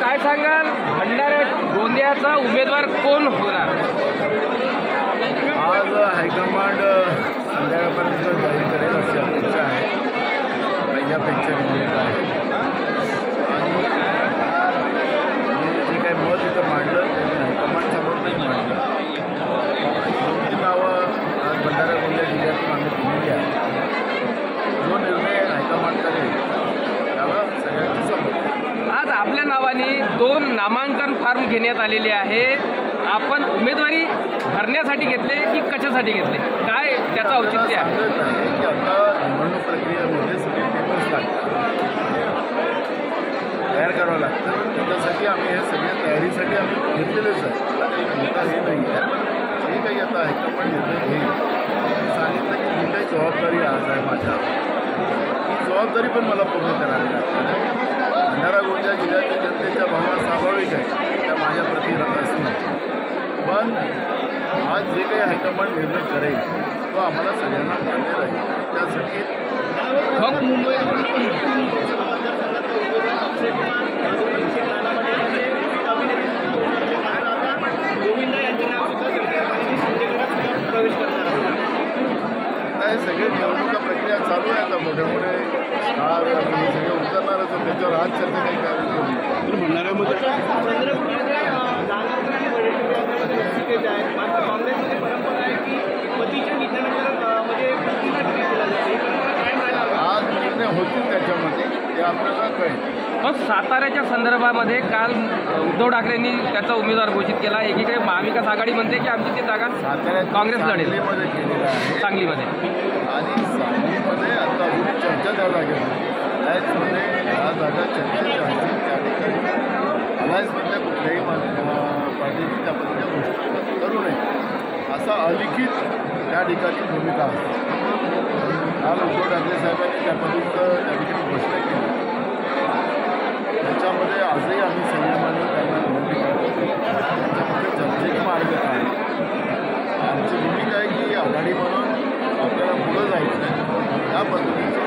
काय सांगाल, भंडारा गोंदियाचा उमेदवार कोण होणार? आज हायकमांड संध्याकाळपर्यंत जाहीर करेल अशी अपेक्षा आहे. पहिल्यापेक्षा आहे आणि जे काही मत इथं मांडलं त्यांनी हायकमांडसमोर नाही मांडलं. दोन नावं आज भंडारा गोंदिया जिल्ह्यातून आम्ही दिलेली आहे. जो निर्णय हायकमांड करेल त्याला सगळ्यांची समज. आज आपल्या नावाने 2 नामांकन फॉर्म घेण्यात आलेले आहे. आपण उमेदवारी भरण्यासाठी घेतले की कशासाठी घेतले, काय त्याचं औचित्य आहे? सांगत आहे की आता निवडणूक प्रक्रियेमध्ये सगळे पेपर्स लागतात, तयार करावं लागतं. त्याच्यासाठी आम्ही हे सगळ्या तयारीसाठी आम्ही घेतलेलेच आहे. एक मोठा हे नाही आहे. जे काही आता हायकमांड निर्णय घेईल सांगितलं की जी काही जबाबदारी आज आहे माझ्या, ही जबाबदारी पण मला पूर्ण करावी लागते. भंडारा गोंदिया जिल्ह्यातील जनतेच्या भावना स्वाभाविक आहे त्या माझ्या प्रति असणार. पण आज जे काही हायकमांड निर्णय करेल तो आम्हाला सगळ्यांना मान्य राहील. त्यासाठी मुंबई काय सगळे निवडणुका प्रक्रिया चालू आहे. आता मोठे मोठे स्टार हे सगळे उतरणारच, त्याच्यावर आज चर्चा काही करायची भंडाऱ्यामध्ये आज निर्णय होतील त्याच्यामध्ये ते आपल्याला कळेल. मग साताऱ्याच्या संदर्भामध्ये काल उद्धव ठाकरेंनी त्याचा उमेदवार घोषित केला. एकीकडे महाविकास आघाडी म्हणते की आमची ती जागा काँग्रेस लढेल. सांगलीमध्ये केलेलं आहे. सांगलीमध्ये आणि सांगलीमध्ये आता अजून चर्चा त्या जागेवर त्याचमध्ये ह्या जागा चर्चेच्या असतील त्या ठिकाणी अलायन्समधल्या कुठल्याही पार्टीची त्या पद्धतीच्या गोष्टी करू नये असा अलिखित त्या ठिकाणी भूमिका असते. काल उद्धव ठाकरे साहेबांनी त्या पद्धतीचं त्या ठिकाणी घोषणा केली. त्याच्यामध्ये आजही आम्ही संयमाने त्यांना विनंती करतो. त्याच्यामध्ये चर्चेचे मार्ग आहे. आमची भूमिका आहे की आघाडी म्हणून आपल्याला पुढं जायचं आहे. त्या पद्धतीचे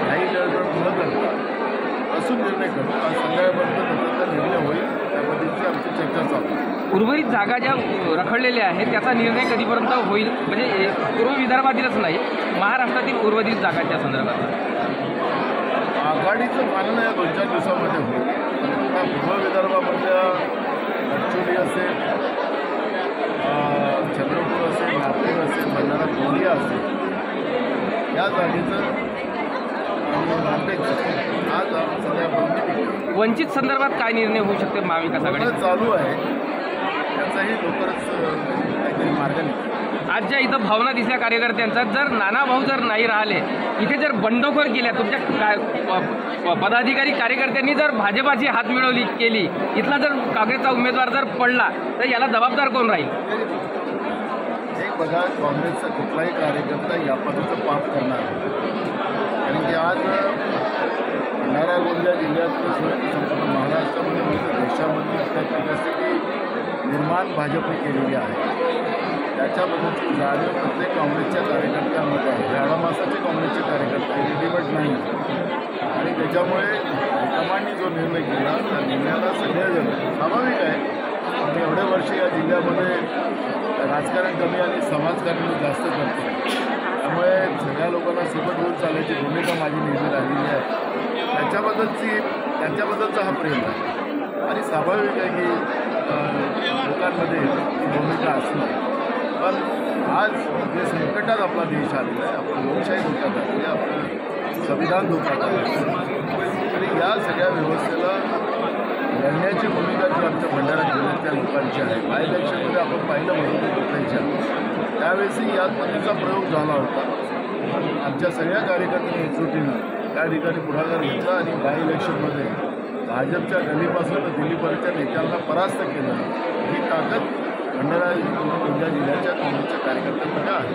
काही गडबड पुढं करतात असून निर्णय करतो. आज संध्याकाळपर्यंत त्याचा निर्णय होईल. त्या पद्धतीची आमची चर्चा चालू. उर्वरित जागा ज्या रखडलेल्या आहेत त्याचा निर्णय कधीपर्यंत होईल? म्हणजे पूर्व विदर्भातीलच नाही, महाराष्ट्रातील उर्वरित जागांच्या संदर्भात आघाडीचं पालन या 2-4 दिवसामध्ये होईल. आता पूर्व विदर्भामधल्या गडचिरोली असेल, चंद्रपूर असेल, नागपूर असेल, भंडारा गोंदिया असेल या जागेचं आज सध्या वंचित संदर्भात काय निर्णय होऊ शकते? महाविकास आघाडी चालू आहे. त्याचाही लवकरच काहीतरी मार्ग निघतो. आज ज्या इथं भावना दिसल्या कार्यकर्त्यांचा, जर नाना भाऊ जर नाही राहिले, इथे जर बंडखोर केल्या तुमच्या पदाधिकारी कार्यकर्त्यांनी जर भाजपाची हात मिळवली केली, इथला जर काँग्रेसचा उमेदवार जर पडला तर याला जबाबदार कोण राहील? एक बघा, काँग्रेसचा कुठलाही कार्यकर्ता या पद्धतीचं पाप करणार. कारण की आज भंडारा गोंदिया जिल्ह्यातलं संपूर्ण महाराष्ट्रामध्ये देशामध्ये त्या परिस्थिती निर्माण भाजपने केलेली आहे. त्याच्याबद्दलची जाणीव प्रत्येक काँग्रेसच्या कार्यकर्त्यांमध्ये आहे. झाडामासाचे काँग्रेसचे कार्यकर्ते रेडीमेड नाही. आणि त्याच्यामुळे हायकमांडनी जो निर्णय केला त्या निर्णयाला सगळेजण स्वाभाविक आहे. मी एवढे वर्ष या जिल्ह्यामध्ये राजकारण कमी आणि समाजकारण जास्त करतो. त्यामुळे सगळ्या लोकांना सोबत घेऊन चालण्याची भूमिका माझी नेहमी राहिलेली आहे. त्यांच्याबद्दलचा हा प्रेम आहे आणि स्वाभाविक आहे की लोकांमध्ये ती भूमिका असणं. पण आज जे संकटात आपला देश आलेला आहे, आपली लोकशाही धोक्यात आली आहे, आपलं संविधान धोक्यात आलं आहे. आणि या सगळ्या व्यवस्थेला लढण्याची भूमिका जी आमच्या भंडारा जिल्ह्यातल्या लोकांची आहे. बाय इलेक्शनमध्ये आपण पाहिलं म्हणून लोकांच्या त्यावेळेसही याच पद्धतीचा प्रयोग झाला होता. आमच्या सगळ्या कार्यकर्त्यांनी एकजुटीनं त्या ठिकाणी पुढाकार घेतला आणि बाय इलेक्शनमध्ये भाजपच्या गल्लीपासून तर दिल्लीपर्यंतच्या नेत्यांना परास्त केलं. ही ताकद भंडारा गोंदिया जिल्ह्याच्या काँग्रेसच्या कार्यकर्त्यांमध्ये आहे.